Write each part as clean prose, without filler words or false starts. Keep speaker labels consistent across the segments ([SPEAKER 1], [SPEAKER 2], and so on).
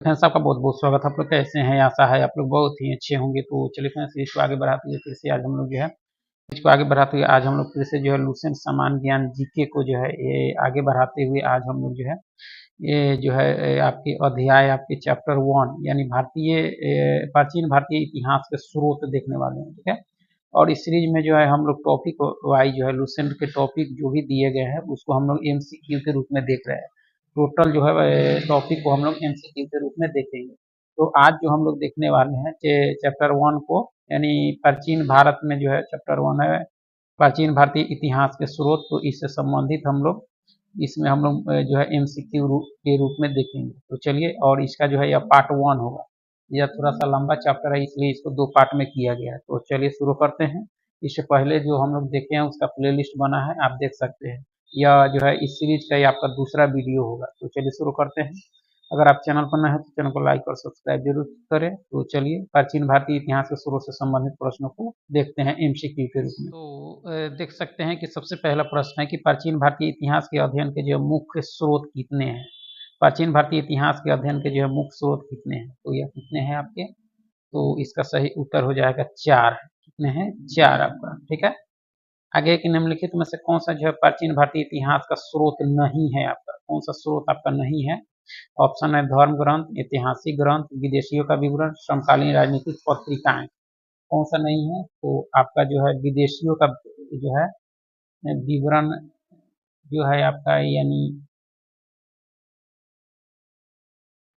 [SPEAKER 1] Friends आपका बहुत बहुत स्वागत है। आप लोग कैसे हैं? आशा है आप लोग बहुत ही अच्छे होंगे। तो चलिए फ्रेंड्स, इसको आगे बढ़ाते हुए फिर से आज हम लोग जो है इसको आगे बढ़ाते हुए आज हम लोग फिर से जो है लुसेंट सामान्य ज्ञान जीके को जो है ये आगे बढ़ाते हुए आज हम लोग जो है ये जो है आपके अध्याय आपके चैप्टर 1 यानी प्राचीन भारतीय इतिहास के स्रोत देखने वाले हैं। ठीक है, और इस सीरीज में जो है हम लोग टॉपिक वाइज जो है लुसेंट के टॉपिक जो भी दिए गए हैं उसको हम लोग एमसीक्यू के रूप में देख रहे हैं। टोटल जो है टॉपिक को हम लोग एमसीक्यू के रूप में देखेंगे। तो आज जो हम लोग देखने वाले हैं चैप्टर 1 को, यानी प्राचीन भारत में जो है चैप्टर 1 है प्राचीन भारतीय इतिहास के स्रोत। तो इससे संबंधित हम लोग इसमें हम लोग जो है एमसीक्यू के रूप में देखेंगे। तो चलिए, और इसका जो है यह पार्ट 1 होगा। यह थोड़ा सा लंबा चैप्टर है इसलिए इसको 2 पार्ट में किया गया है। तो चलिए शुरू करते हैं। इससे पहले जो हम लोग देखे हैं उसका प्लेलिस्ट बना है, आप देख सकते हैं। यह जो है इस सीरीज का ये आपका दूसरा वीडियो होगा। तो चलिए शुरू करते हैं। अगर आप चैनल पर नए हैं तो चैनल को लाइक और सब्सक्राइब जरूर करें। तो चलिए प्राचीन भारतीय इतिहास के स्रोत से संबंधित प्रश्नों को देखते हैं एमसीक्यू के रूप में। तो देख सकते हैं कि सबसे पहला प्रश्न है कि प्राचीन भारतीय इतिहास के अध्ययन के जो मुख्य स्रोत कितने हैं। प्राचीन भारतीय इतिहास के अध्ययन के जो है मुख्य स्रोत कितने हैं, तो यह कितने हैं आपके। तो इसका सही उत्तर हो जाएगा 4 है। कितने हैं? 4 आपका। ठीक है, आगे के निम्नलिखित में से कौन सा जो है प्राचीन भारतीय इतिहास का स्रोत नहीं है आपका, कौन सा स्रोत आपका नहीं है। ऑप्शन है धर्म ग्रंथ, ऐतिहासिक ग्रंथ, विदेशियों का विवरण, समकालीन राजनीतिक पत्रिकाएं। कौन सा नहीं है? तो आपका जो है विदेशियों का जो है विवरण जो है आपका,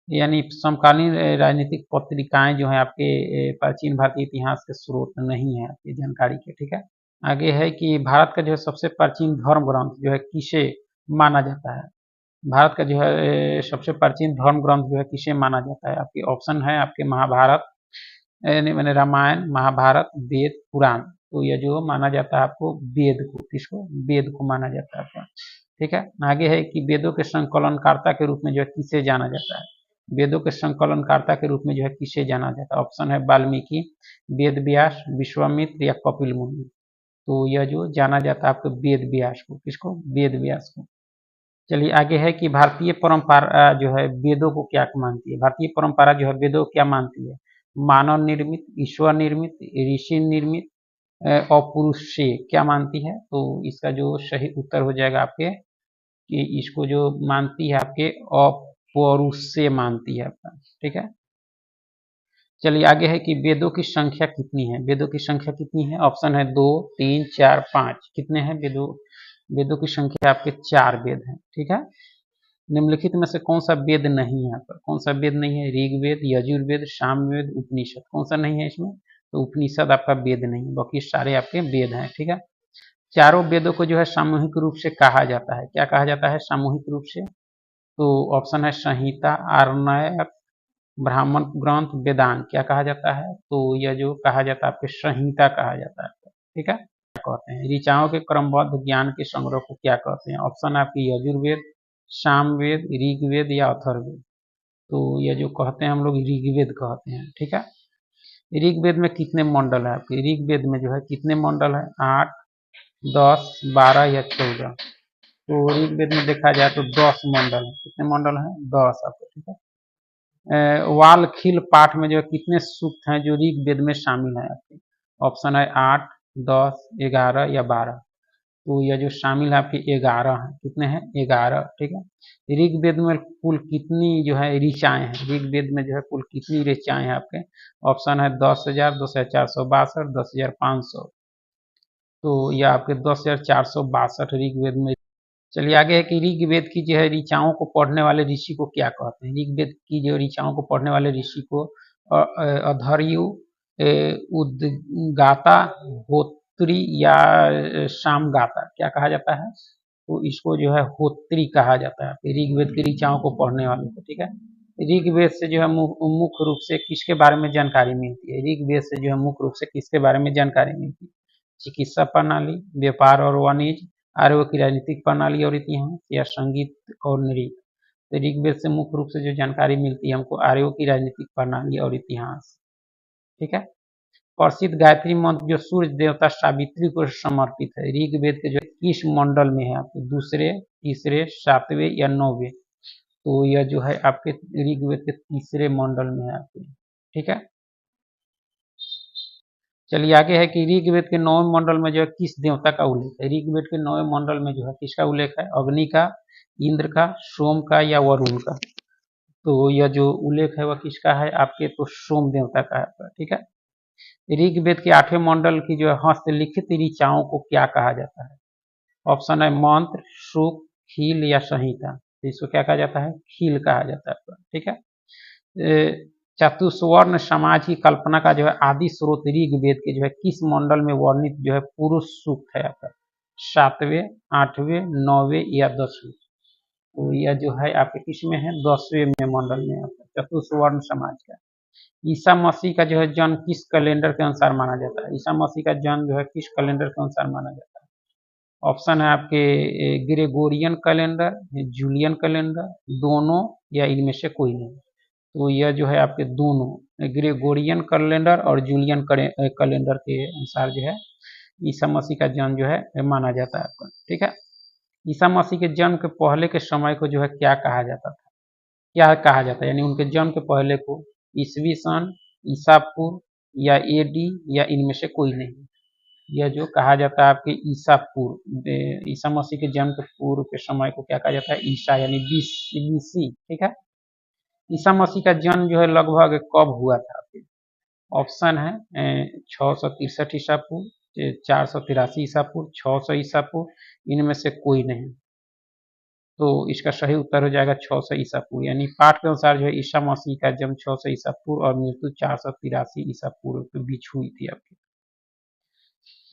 [SPEAKER 1] यानी समकालीन राजनीतिक पत्रिकाएं जो है आपके प्राचीन भारतीय इतिहास के स्रोत नहीं है आपकी जानकारी के। ठीक है, आगे है कि भारत का जो है सबसे प्राचीन धर्म ग्रंथ जो है किसे माना जाता है। भारत का जो है सबसे प्राचीन धर्म ग्रंथ जो है किसे माना जाता है। आपके ऑप्शन है आपके महाभारत, मैंने रामायण, महाभारत, वेद, पुराण। तो यह जो माना जाता है आपको वेद को, किसको? वेद को माना जाता है आपका। ठीक है, आगे है कि वेदों के संकलनकर्ता के रूप में जो है किसे जाना जाता है। वेदों के संकलनकर्ता के रूप में जो है किसे जाना जाता है। ऑप्शन है वाल्मीकि, वेद व्यास, विश्वामित्र या कपिल मुनि। तो यह जो जाना जाता है आपको वेद व्यास को, किसको? वेद व्यास को। चलिए आगे है कि भारतीय परंपरा जो है वेदों को क्या मानती है। भारतीय परंपरा जो है वेदों को क्या मानती है। मानव निर्मित, ईश्वर निर्मित, ऋषि निर्मित और पुरुष से क्या मानती है। तो इसका जो सही उत्तर हो जाएगा आपके कि इसको जो मानती है आपके अपौरुष से मानती है आपका। ठीक है, चलिए आगे है कि वेदों की संख्या कितनी है। वेदों की संख्या कितनी है। ऑप्शन है 2, 3, 4, 5। कितने हैं वेदों की संख्या आपके 4 वेद हैं। ठीक है, निम्नलिखित में से कौन सा वेद नहीं है यहाँ पर। कौन सा वेद नहीं है। ऋग्वेद, यजुर्वेद, सामवेद, उपनिषद। कौन सा नहीं है इसमें। तो उपनिषद आपका वेद नहीं है, बाकी सारे आपके वेद हैं। ठीक है, चारों वेदों को जो है सामूहिक रूप से कहा जाता है। क्या कहा जाता है सामूहिक रूप से। तो ऑप्शन है संहिता, आरण्यक, ब्राह्मण ग्रंथ, वेदांग। क्या कहा जाता है। तो यह जो कहा जाता है आपके संहिता कहा जाता है। ठीक है, क्या कहते हैं ऋचाओं के क्रमबद्ध ज्ञान के संग्रह को क्या कहते हैं। ऑप्शन है आपकी यजुर्वेद, सामवेद, ऋग्वेद या अथर्ववेद। तो यह जो कहते हैं हम लोग ऋग्वेद कहते हैं। ठीक है, ऋग्वेद में कितने मंडल है आपके। ऋग्वेद में जो है कितने मंडल है। 8, 10, 12 या 14। तो ऋग्वेद में देखा जाए तो 10 मंडल है। कितने मंडल हैं। 10 आपको। ठीक है, वालखिल पाठ में जो है कितने सूक्त हैं जो ऋग्वेद में शामिल है आपके। ऑप्शन है 8, 10, 11 या 12। तो यह जो शामिल है आपके 11 है। कितने हैं। 11। ठीक है, ऋग्वेद में कुल कितनी जो है ऋचाएं हैं। ऋग्वेद में जो है कुल कितनी ऋचाएं हैं आपके। ऑप्शन है 10,000, 10,462, 10,500। तो यह आपके 10,462 ऋग्वेद में। चलिए आगे है कि ऋग्वेद की जो है ऋचाओं को पढ़ने वाले ऋषि को क्या कहते हैं। ऋग्वेद की जो ऋचाओं को पढ़ने वाले ऋषि को अधर्यु, उद्गाता, होत्री या शामगाता क्या कहा जाता है। तो इसको जो है होत्री कहा जाता है ऋग्वेद की ऋचाओं को पढ़ने वाले को। ठीक है, ऋग्वेद से जो है मुख्य रूप से किसके बारे में जानकारी मिलती है। ऋग्वेद से जो है मुख्य रूप से किसके बारे में जानकारी मिलती है। चिकित्सा प्रणाली, व्यापार और वाणिज्य, आर्यों की राजनीतिक प्रणाली और इतिहास या संगीत और नृत्य। तो ऋग्वेद से मुख्य रूप से जो जानकारी मिलती है हमको आर्यों की राजनीतिक प्रणाली और इतिहास। ठीक है, प्रसिद्ध गायत्री मंत्र जो सूर्य देवता सावित्री को समर्पित है ऋग्वेद के जो किस मंडल में है आपके। दूसरे, तीसरे, 7वें या 9वें। तो यह जो है आपके ऋग्वेद के तीसरे मंडल में है आपके, ठीक है। चलिए आगे है कि ऋग्वेद के 9वें मंडल में जो है किस देवता का उल्लेख है। ऋग्वेद के 9वें मंडल में जो है किसका उल्लेख है, अग्नि का, इंद्र का, सोम का या वरुण का। तो यह जो उल्लेख है वह किसका है आपके, तो सोम देवता का है, ठीक है। ऋग्वेद के 8वें मंडल की जो है हस्तलिखित ऋचाओं को क्या कहा जाता है। ऑप्शन है मंत्र, सूक्त, खील या संहिता। तो इसको क्या कहा जाता है, खील कहा जाता है, ठीक है। चतुस्वर्ण समाज की कल्पना का जो है आदि स्रोत ऋग्वेद के जो है किस मंडल में वर्णित जो है पुरुष सूक्त है आपका, 7वें, 8वें, 9वें या 10वें। तो यह जो है आपके किस में है, 10वें में मंडल में आपका चतुस्वर्ण समाज का। ईसा मसीह का जो है जन्म किस कैलेंडर के अनुसार माना जाता है। ईसा मसीह का जन्म जो है किस कैलेंडर के अनुसार माना जाता है। ऑप्शन है आपके ग्रेगोरियन कैलेंडर, जूलियन कैलेंडर, दोनों या इनमें से कोई नहीं। तो यह जो है आपके दोनों ग्रेगोरियन कैलेंडर और जूलियन कैलेंडर के अनुसार जो है ईसा मसीह का जन्म जो है माना जाता है आपका, ठीक है। ईसा मसीह के जन्म के पहले के समय को जो है क्या कहा जाता था, क्या कहा जाता है, यानी उनके जन्म के पहले को ईसवी सन, ईसा पूर्व या एडी या इनमें से कोई नहीं। यह जो कहा जाता है आपके ईसा पूर्व, ईसा मसीह के जन्म के पूर्व के समय को क्या कहा जाता है, ईसा यानी बीसी, ठीक है। ईसा मसीह का जन्म जो है लगभग कब हुआ था आपके। ऑप्शन है 663 ईसा पूर्व, 483 ईसा पूर्व, 600 ईसा पूर्व, इनमें से कोई नहीं। तो इसका सही उत्तर हो जाएगा 600 ईसा पूर्व, यानी पाठ के अनुसार जो है ईसा मसीह का जन्म 600 ईसा पूर्व और मृत्यु 483 ईसा पूर्व के बीच हुई थी आपकी।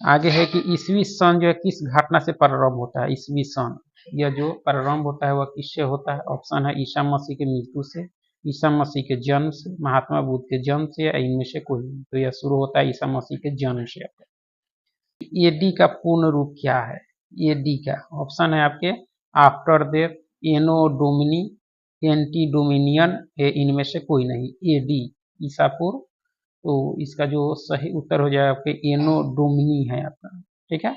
[SPEAKER 1] आगे है कि ईसवी सन जो है किस घटना से प्रारंभ होता है। ईसवी सन यह जो प्रारंभ होता है वह किससे होता है। ऑप्शन है ईसा मसीह के मृत्यु से, ईसा मसीह के जन्म से, महात्मा बुद्ध के जन्म से या इनमें से कोई नहीं। तो यह शुरू होता है ईसा मसीह के जन्म से। एडी का पूर्ण रूप क्या है। एडी का ऑप्शन है आपके आफ्टर डेथ, एनो डोमिनी, एंटी डोमिनियन, इनमें से कोई नहीं। एडी ईसा पूर्व, तो इसका जो सही उत्तर हो जाएगा आपके एनो डोमिनी है आपका, ठीक है।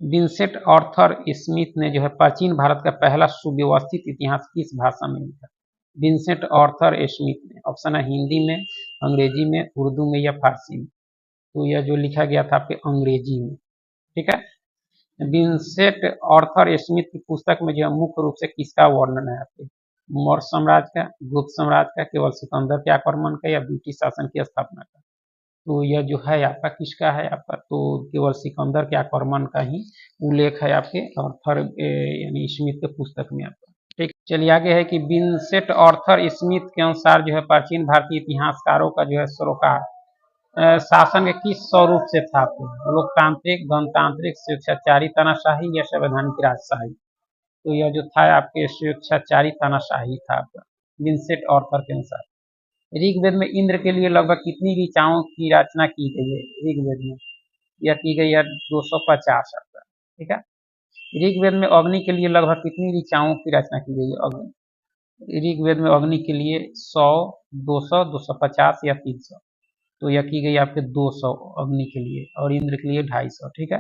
[SPEAKER 1] विंसेंट आर्थर स्मिथ ने जो है प्राचीन भारत का पहला सुव्यवस्थित इतिहास किस भाषा में लिखा। विंसेंट आर्थर स्मिथ ने, ऑप्शन है हिंदी में, अंग्रेजी में, उर्दू में या फारसी में। तो यह जो लिखा गया था आपके अंग्रेजी में, ठीक है। विंसेंट आर्थर स्मिथ की पुस्तक में जो है मुख्य रूप से किसका वर्णन है आपके, मौर्य साम्राज्य का, गुप्त साम्राज्य का, केवल सिकंदर के आक्रमण का या ब्रिटिश शासन की स्थापना का। तो यह जो है आपका किसका है आपका, तो केवल सिकंदर के आक्रमण का ही उल्लेख है आपके आर्थर यानी स्मिथ के पुस्तक में आपका, ठीक। चलिए आगे है कि विंसेंट आर्थर स्मिथ के अनुसार जो है प्राचीन भारतीय इतिहासकारों का जो है सरोकार शासन के किस स्वरूप से था, लोकतांत्रिक, गणतांत्रिक, स्वेच्छाचारी तानाशाही या संवैधानिक राजशाही। तो यह जो था आपके स्वेच्छाचारी तानाशाही था आपका विंसेंट आर्थर के अनुसार। ऋग्वेद में इंद्र के लिए लगभग कितनी ऋचाओं की रचना की गई है। ऋग्वेद में यह की गई है 250 आपका, ठीक है। ऋग्वेद में अग्नि के लिए लगभग कितनी ऋचाओं की रचना की गई है। ऋग्वेद में अग्नि के लिए 100, 200, 250 या 300। तो यह की गई आपके 200 अग्नि के लिए और इंद्र के लिए 250, ठीक है।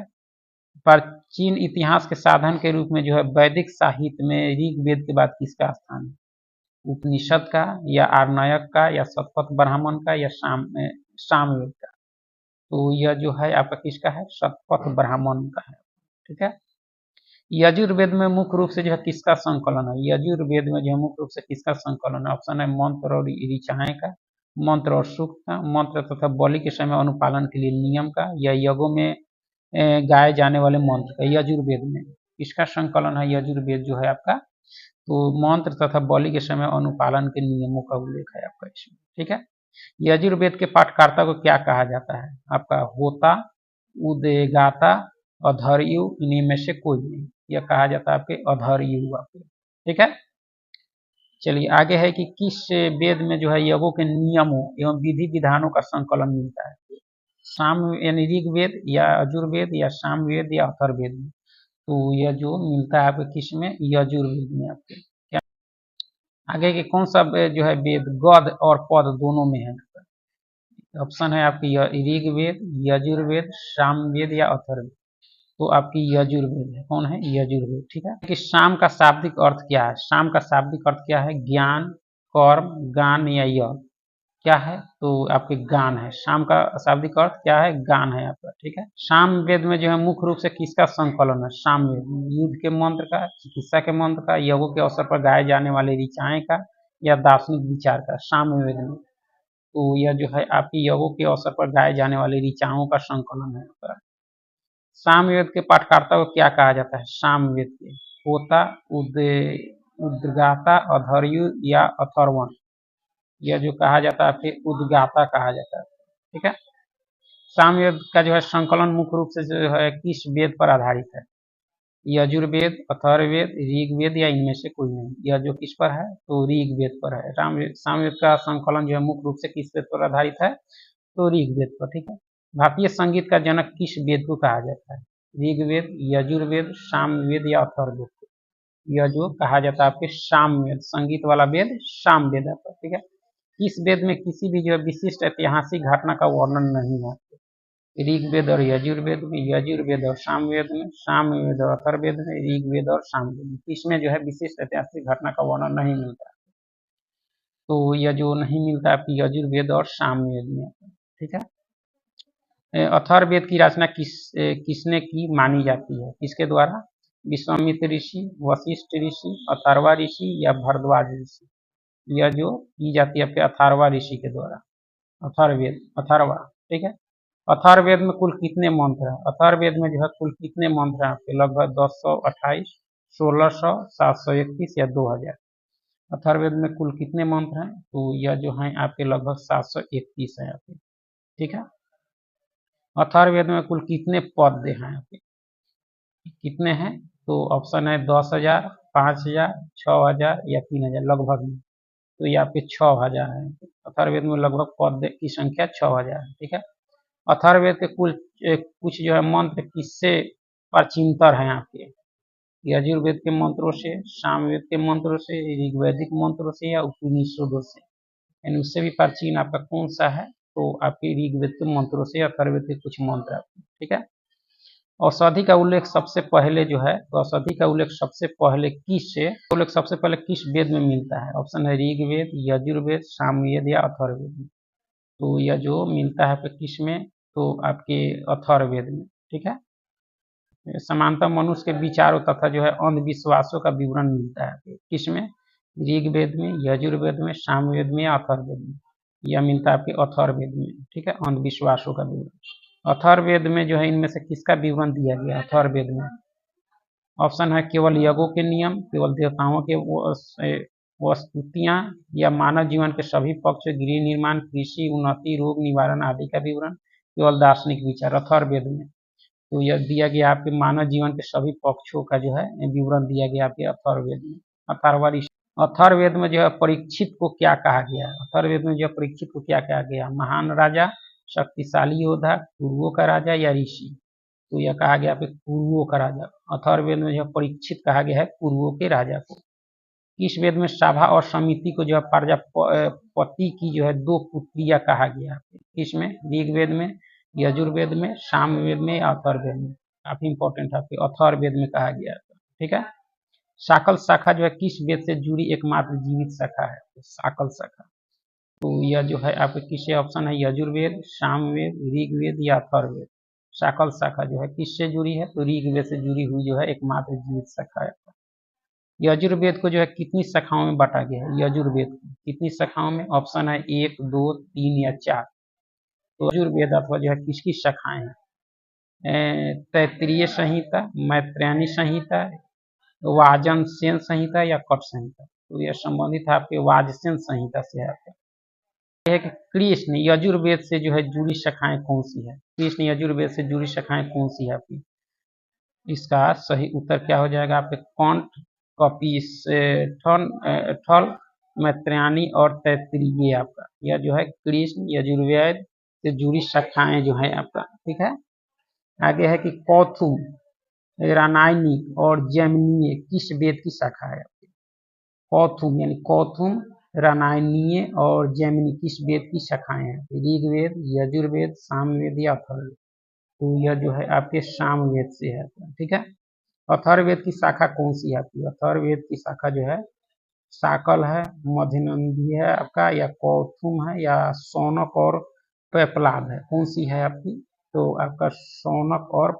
[SPEAKER 1] प्राचीन इतिहास के साधन के रूप में जो है वैदिक साहित्य में ऋग्वेद के बाद किसका स्थान है, उपनिषद का या आर्णयक का या शतपथ ब्राह्मण का या सामवेद का। तो यह जो है आपका किसका है, शतपथ ब्राह्मण का है, ठीक है। यजुर्वेद में मुख्य रूप से जो है किसका संकलन है। यजुर्वेद में जो है मुख्य रूप से किसका संकलन है। ऑप्शन है मंत्र और ऋचाएं का, मंत्र और सूक्त का, मंत्र तथा बलि के समय अनुपालन के लिए नियम का, या यज्ञों में गाए जाने वाले मंत्र का। यजुर्वेद में किसका संकलन है, यजुर्वेद जो है आपका, तो मंत्र तथा बलि के समय अनुपालन के नियमों का उल्लेख है आपका इसमें, ठीक है। यजुर्वेद के पाठकर्ता को क्या कहा जाता है आपका, होता, उदगाता, अधर्यु, इन्हीं में से कोई नहीं। यह कहा जाता है आपके अधर्यु आपके, ठीक है। चलिए आगे है कि किस वेद में जो है यज्ञों के नियमों एवं विधि विधानों का संकलन मिलता है। साम यानी ऋग्वेद या यजुर्वेद या सामवेद या अथर्ववेद में। तो यह जो मिलता है आपके किस में, यजुर्वेद में आपके। क्या आगे के कौन सा जो है वेद गद और पद दोनों में है। ऑप्शन है आपकी ऋग्वेद, यजुर्वेद, सामवेद या अथर्ववेद। तो आपकी यजुर्वेद है। कौन है? यजुर्वेद। ठीक है कि शाम का शाब्दिक अर्थ क्या है? शाम का शाब्दिक अर्थ क्या है? ज्ञान, कर्म, गान या यज्ञ। क्या है? तो आपके गान है। शाम का शाब्दिक अर्थ क्या है? गान है आपका। ठीक है। साम वेद में जो है मुख्य रूप से किसका संकलन है? साम वेद में युद्ध के मंत्र का, चिकित्सा के मंत्र का, यज्ञों के अवसर पर गाए जाने वाले ऋचाएं का या दार्शनिक विचार का। साम वेद में तो यह जो है आपकी यज्ञों के अवसर पर गाए जाने वाले ऋचाओं का संकलन है। सामवेद के पाठकर्ता को क्या कहा जाता है? सामवेद के होता, उद्गाता, अधर्यु या अथर्वण। यह जो कहा जाता है फिर उद्गाता कहा जाता है। ठीक है। सामवेद का जो है संकलन मुख्य रूप से जो है किस वेद पर आधारित है? यजुर्वेद, अथर्ववेद, ऋग्वेद या इनमें से कोई नहीं। यह जो किस पर है? तो ऋग्वेद पर है। सामवेद का संकलन जो है मुख्य रूप से किस वेद पर आधारित है? तो ऋग्वेद पर। ठीक है। भारतीय संगीत का जनक किस वेद को कहा जाता है? ऋग्वेद, यजुर्वेद, सामवेद या अथर्ववेद। यह जो कहा जाता है आपके सामवेद, संगीत वाला वेद सामवेद है। ठीक है। इस वेद में किसी भी जो है विशिष्ट ऐतिहासिक घटना का वर्णन नहीं है। ऋग्वेद और यजुर्वेद में, यजुर्वेद और सामवेद में, सामवेद और अथर्ववेद में, ऋग्वेद और सामवेद में, इसमें जो है विशिष्ट ऐतिहासिक घटना का वर्णन नहीं मिलता। तो यह जो नहीं मिलता आपकी यजुर्वेद और सामवेद में। ठीक है। अथर्ववेद की रचना किसने की मानी जाती है? किसके द्वारा? विश्वामित्र ऋषि, वशिष्ठ ऋषि, अथर्वा ऋषि या भरद्वाज ऋषि। यह जो की जाती है आपके अथर्वा ऋषि के द्वारा। अथर्ववेद, अथर्वा। ठीक है। अथर्ववेद में कुल कितने मंत्र हैं? अथर्ववेद में जो है कुल कितने मंत्र हैं आपके? लगभग 1028, 1600, 731 या 2000। अथर्ववेद में कुल कितने मंत्र हैं? तो यह जो है आपके लगभग 731 है आपके। ठीक है। अथर्ववेद में कुल कितने पद हैं आपके? कितने हैं? तो ऑप्शन है 10,000, 5,000, 6,000 या 3,000 लगभग में। तो ये आपके 6,000 है। अथर्ववेद में लगभग पद की संख्या 6,000 है। ठीक है। अथर्ववेद के कुल कुछ जो है मंत्र किससे प्राचीनतर हैं आपके? यजुर्वेद के मंत्रों से, सामवेद के मंत्रों से, ऋग्वैदिक मंत्रों से या उपनिषदों से। यानी उससे भी प्राचीन आपका कौन सा है? तो आपके ऋग्वेद के मंत्रों से, अथर्ववेद के कुछ मंत्र आपके। ठीक है। औषधि का उल्लेख सबसे पहले जो है, तो औषधि का उल्लेख सबसे पहले किस वेद में मिलता है? ऑप्शन है ऋग्वेद, यजुर्वेद, सामवेद या अथर्ववेद में। तो यह जो मिलता है किस में? तो आपके अथर्ववेद में। ठीक है। समानता मनुष्य के विचारों तथा जो है अंधविश्वासों का विवरण मिलता है किसमें? ऋग्वेद में, यजुर्वेद में, सामवेद में या अथर्ववेद में। यह मिलता है आपके अथर्ववेद में। ठीक है। अंधविश्वासों का विवरण अथर्ववेद में जो है इनमें से किसका विवरण दिया गया? अथर्ववेद में ऑप्शन है केवल यज्ञों के नियम, केवल देवताओं के वस्तुतियां या मानव जीवन के सभी पक्ष, गृह निर्माण, कृषि, उन्नति, रोग निवारण आदि का विवरण, केवल दार्शनिक विचार। अथर्ववेद में तो यह दिया गया आपके मानव जीवन के सभी पक्षों का जो है विवरण दिया गया आपके अथर्ववेद में। अथर्ववेद में जो है परीक्षित को क्या कहा गया? अथर्ववेद में जो परीक्षित को क्या कहा गया? महान राजा, शक्तिशाली योद्धा, पूर्वों का राजा या ऋषि। तो यह कहा गया आपके पूर्वों का राजा। अथर्ववेद में जो परीक्षित कहा गया है पूर्वों के राजा को। इस वेद में सभा और समिति को जो है प्रजापति की जो है दो पुत्रियां कहा गया है। इसमें ऋग्वेद में, यजुर्वेद में, सामवेद में या अथर्ववेद में। काफी इंपॉर्टेंट है आपके अथर्ववेद में कहा गया है। ठीक है। शाकल शाखा जो है किस वेद से जुड़ी एकमात्र जीवित शाखा है? शाकल शाखा। तो यह जो है आपके किससे? ऑप्शन है यजुर्वेद, सामवेद, ऋग्वेद या अथर्ववेद। शाकल शाखा जो है किससे जुड़ी है? तो ऋग्वेद से जुड़ी हुई जो है एकमात्र जीवित शाखा है। यजुर्वेद को जो है कितनी शाखाओं में बांटा गया है? यजुर्वेद को कितनी शाखाओं में? ऑप्शन है 1, 2, 3 या 4। तो यजुर्वेद अथवा जो है किसकी शाखाएं हैं? तैत्तिरीय संहिता, मैत्रेयनी संहिता, वाजसेन संहिता या कट संहिता। तो यह संबंधित है आपके वाजसेन संहिता से है। यह है कि कृष्ण यजुर्वेद से जो है जुड़ी शाखाएं कौन सी है? कृष्ण यजुर्वेद से जुड़ी शाखाएं कौन सी है आपकी? इसका सही उत्तर क्या हो जाएगा आपके? कौंट, कपिस्थल, मैत्रेयनी और तैत्तिरीय आपका। यह जो है कृष्ण यजुर्वेद से जुड़ी शाखाएं जो है आपका। ठीक है। आगे है कि कौथुम, रानायनी और जैमिनीय किस वेद की शाखा है आपकी? कौथुम यानी कौथुम, रानायनीय और जैमिनी किस वेद की शाखाएं हैं? ऋग्वेद, यजुर्वेद, सामवेद या अथर्ववेद। तो यह जो है आपके सामवेद से है, ठीक है। अथर्ववेद की शाखा कौन सी आती है? अथर्ववेद की शाखा जो है शाकल है, मध्यनंदी है आपका, या कौथुम है, या शौनक और पेपलाद है, कौन सी है आपकी? तो आपका शौनक और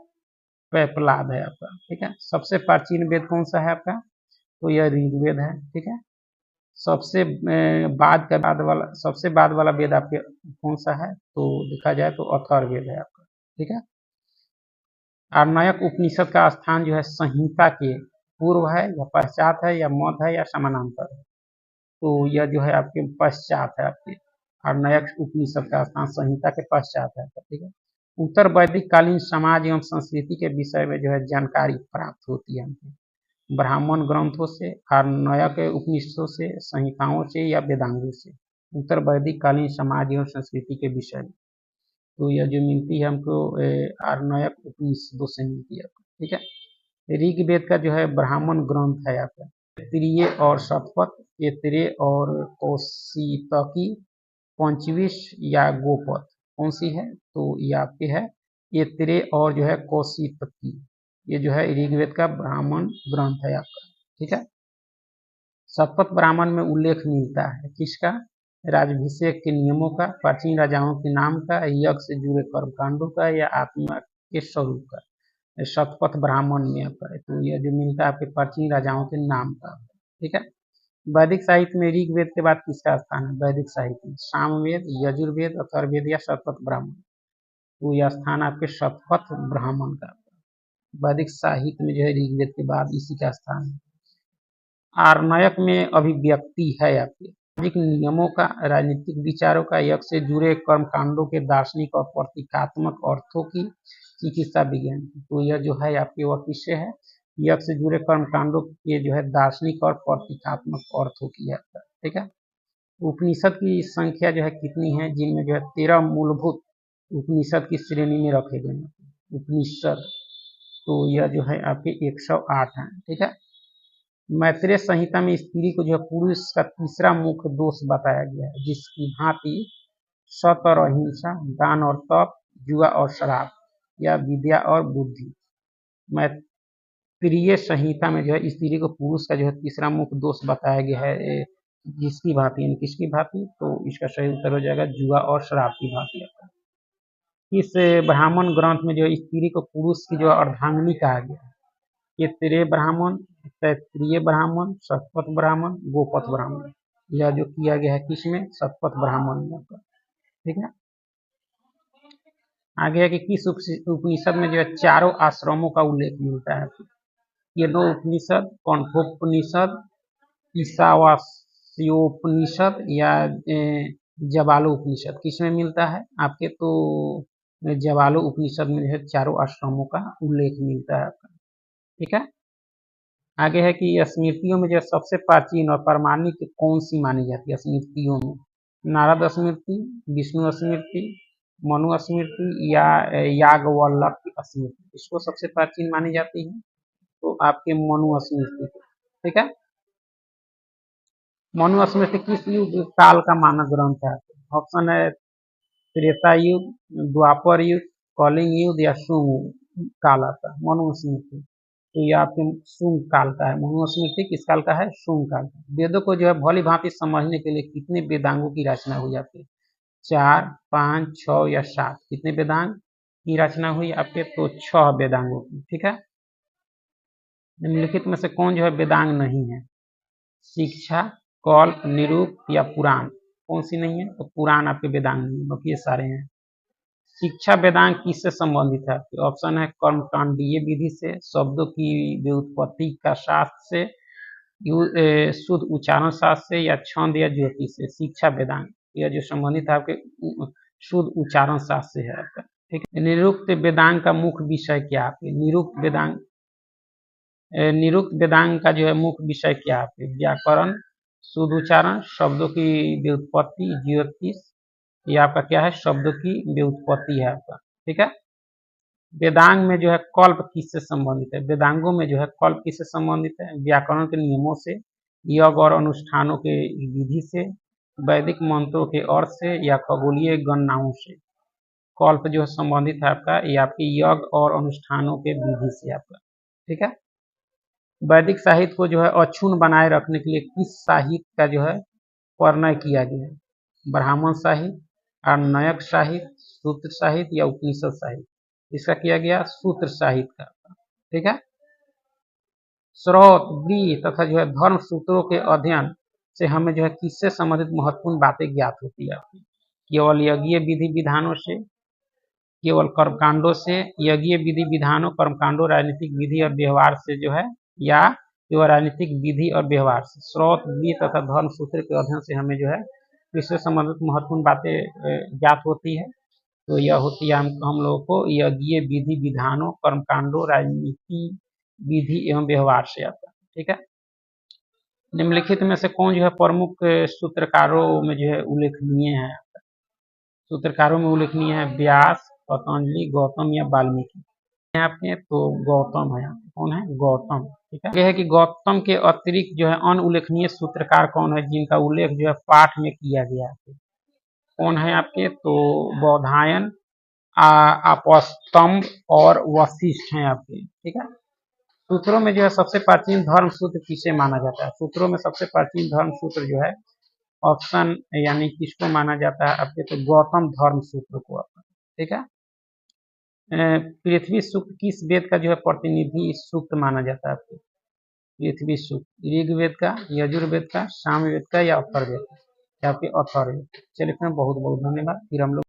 [SPEAKER 1] पेपलाद है आपका, ठीक है। सबसे प्राचीन वेद कौन सा है आपका? तो यह ऋग्वेद है, ठीक है। सबसे बाद वाला वेद आपके कौन सा है? तो देखा जाए तो अथर्ववेद है आपका, ठीक है। आर्णयक उपनिषद का स्थान जो है संहिता के पूर्व है, या पश्चात है, या मध्य है, या समानांतर है? तो यह जो है आपके पश्चात है आपके। आर्णयक उपनिषद का स्थान संहिता के पश्चात है, ठीक है। उत्तर वैदिक कालीन समाज एवं संस्कृति के विषय में जो है जानकारी प्राप्त होती है हमको ब्राह्मण ग्रंथों से, आर्णयक उपनिषदों से, संहिताओं से, या वेदांगों से। उत्तर वैदिक कालीन समाज एवं संस्कृति के विषय में तो यह जो मिलती है हमको आर्णयक उपनिषदों से मिलती है, ठीक है। ऋग्वेद का जो है ब्राह्मण ग्रंथ है आपका तैत्तिरीय और शतपथ, ऐत्रेय और कौशितकी, पंचविश या गोपद, कौन सी है? तो ये आपके है ऐत्रेय और जो है कौशितकी। ये जो है ऋग्वेद का ब्राह्मण ग्रंथ है आपका, ठीक है। शतपथ ब्राह्मण में उल्लेख मिलता है किसका? राजभिषेक के नियमों का, प्राचीन राजाओं के नाम का, यज्ञ से जुड़े कर्मकांडों का, या आत्मा के स्वरूप का। शतपथ ब्राह्मण में आपका है, तो यह जो मिलता है आपके प्राचीन राजाओं के नाम का, ठीक है। वैदिक साहित्य में ऋग्वेद के बाद किसका स्थान है? वैदिक साहित्य में सामवेद, यजुर्वेद, अथर्ववेद या शतपथ ब्राह्मण? तो यह स्थान आपके शतपथ ब्राह्मण का। वैदिक साहित्य में जो है ऋग्वेद के बाद इसी का स्थान है। आर्णयक में अभिव्यक्ति है आपके सामाजिक नियमों का, राजनीतिक विचारों का, यज्ञ से जुड़े कर्मकांडों के दार्शनिक और प्रतीकात्मक अर्थों की, चिकित्सा विज्ञान की। तो यह जो है आपके वह किससे है? यज्ञ से जुड़े कर्मकांडों के जो है दार्शनिक और प्रतीकात्मक अर्थों की है, ठीक है। उपनिषद की संख्या जो है कितनी है? जिनमें जो है 13 मूलभूत उपनिषद की श्रेणी में रखे गए हैं उपनिषद। तो यह जो है आपके 108 है, ठीक है। मैत्रेय संहिता में स्त्री को जो है पुरुष का तीसरा मुख्य दोष बताया गया है, जिसकी भांति सत और अहिंसा, दान और तप, जुआ और शराब, या विद्या और बुद्धि। मैत्रेय संहिता में जो है स्त्री को पुरुष का जो है तीसरा मुख्य दोष बताया गया है, जिसकी भांति यानी किसकी भांति? तो इसका सही उत्तर हो जाएगा जुआ और शराब की भांति। इस ब्राह्मण ग्रंथ में जो स्त्री को पुरुष की जो अर्धांगिनी कहा गया है, ये त्रेय ब्राह्मण, तैत्तिरीय ब्राह्मण, शतपथ ब्राह्मण, गोपथ ब्राह्मण, यह जो किया गया है किसमें? शतपथ ब्राह्मण में, ठीक है। आगे है कि किस उपनिषद में जो है चारों आश्रमों का उल्लेख मिलता है? ये दो उपनिषद कण्ठोपनिषद, ईशावास्योपनिषद, या जवालो उपनिषद, किसमें मिलता है आपके? तो जवालो उपनिषद में जो है चारों आश्रमों का उल्लेख मिलता है आपका, ठीक है। आगे है कि स्मृतियों में जो सबसे प्राचीन और प्रामाणिक कौन सी मानी जाती है? स्मृतियों में नारद स्मृति, विष्णु स्मृति, मनु स्मृति, या याज्ञवल्क्य स्मृति, इसको सबसे प्राचीन मानी जाती है? तो आपके मनु स्मृति, ठीक है। मनु स्मृति किस युग काल का मानक ग्रंथ है? ऑप्शन है त्रेता युग, द्वापर युग, कलिंग युग, या शुंग काल आता है मनु स्मृति। तो ये आपके शुंग काल का है। मनु स्मृति किस काल का है? शुंग काल का। वेदों को जो है भली भांति समझने के लिए कितने वेदांगों की रचना हुई आपके? 4, 5, 6 या 7? कितने वेदांग की रचना हुई आपके? तो 6 वेदांगों की, ठीक है। निम्नलिखित में से कौन जो है वेदांग नहीं है? शिक्षा, कल्प, निरूक्त, या पुराण, कौन सी नहीं है? तो पुराण आपके वेदांग नहीं है, बाकी ये सारे हैं। शिक्षा वेदांग किससे संबंधित है आपके? ऑप्शन है कर्मकांडीय विधि से, शब्दों की व्युत्पत्ति का शास्त्र से, शुद्ध उच्चारण शास्त्र से, या छंद या ज्योतिष से। शिक्षा वेदांग यह जो संबंधित है आपके शुद्ध उच्चारण शास्त्र से है आपका, ठीक है। निरुक्त वेदांग का मुख्य विषय क्या है आपके? निरुक्त वेदांग का जो है मुख्य विषय क्या है आपके? व्याकरण, शुद्ध उच्चारण, शब्दों की व्युत्पत्ति, ज्योतिष, ये आपका क्या है? शब्दों की व्युत्पत्ति है आपका, ठीक है। वेदांग में जो है कल्प किससे संबंधित है? वेदांगों में जो है कल्प किससे संबंधित है? व्याकरण के नियमों से, यज्ञ और अनुष्ठानों के विधि से, वैदिक मंत्रों के अर्थ से, या खगोलीय गणनाओं से। कल्प जो संबंधित है आपका, ये आपकी यज्ञ और अनुष्ठानों के विधि से आपका, ठीक है। वैदिक साहित्य को जो है अक्षुण्ण बनाए रखने के लिए किस साहित्य का जो है वर्णन किया गया है? ब्राह्मण साहित्य, आर्णयक साहित्य, सूत्र साहित्य या उपनिषद साहित्य? इसका किया गया सूत्र साहित्य का, ठीक है। स्रोत, ब्रीहि तथा जो है धर्म सूत्रों के अध्ययन से हमें जो है किससे संबंधित महत्वपूर्ण बातें ज्ञात होती है आपकी? केवल यज्ञीय विधि विधानों से, केवल कर्मकांडों से, यज्ञीय विधि विधानों, कर्मकांडों, राजनीतिक विधि और व्यवहार से जो है, या केवल राजनीतिक विधि और व्यवहार से? स्रोत, ब्रीहि तथा धर्म सूत्र के अध्ययन से हमें जो है इससे संबंधित महत्वपूर्ण बातें ज्ञात होती है। तो यह होती है हम लोगों को यज्ञीय विधि विधानों, कर्मकांडों, राजनीति विधि एवं व्यवहार से आता है, ठीक है। निम्नलिखित में से कौन जो है प्रमुख सूत्रकारों में जो है उल्लेखनीय है? सूत्रकारों में उल्लेखनीय है व्यास, पतंजलि, गौतम या वाल्मीकि? आपके तो गौतम है, कौन है? गौतम, ठीक है। यह है कि गौतम के अतिरिक्त जो है अन्य उल्लेखनीय सूत्रकार कौन है जिनका उल्लेख जो है पाठ में किया गया है? कौन है आपके? तो बौधायन, आपस्तंभ और वशिष्ठ हैं आपके, ठीक है। सूत्रों में जो है सबसे प्राचीन धर्म सूत्र किसे माना जाता है? सूत्रों में सबसे प्राचीन धर्म सूत्र जो है ऑप्शन यानी किसको माना जाता है आपके? तो गौतम धर्म सूत्र को, ठीक है। पृथ्वी सूक्त किस वेद का जो है प्रतिनिधि सूक्त माना जाता है आपको? पृथ्वी सूक्त ऋग्वेद का, यजुर्वेद का, सामवेद का या अथर्ववेद का? आपके अथर्ववेद। चलिए बहुत बहुत धन्यवाद। फिर हम लोग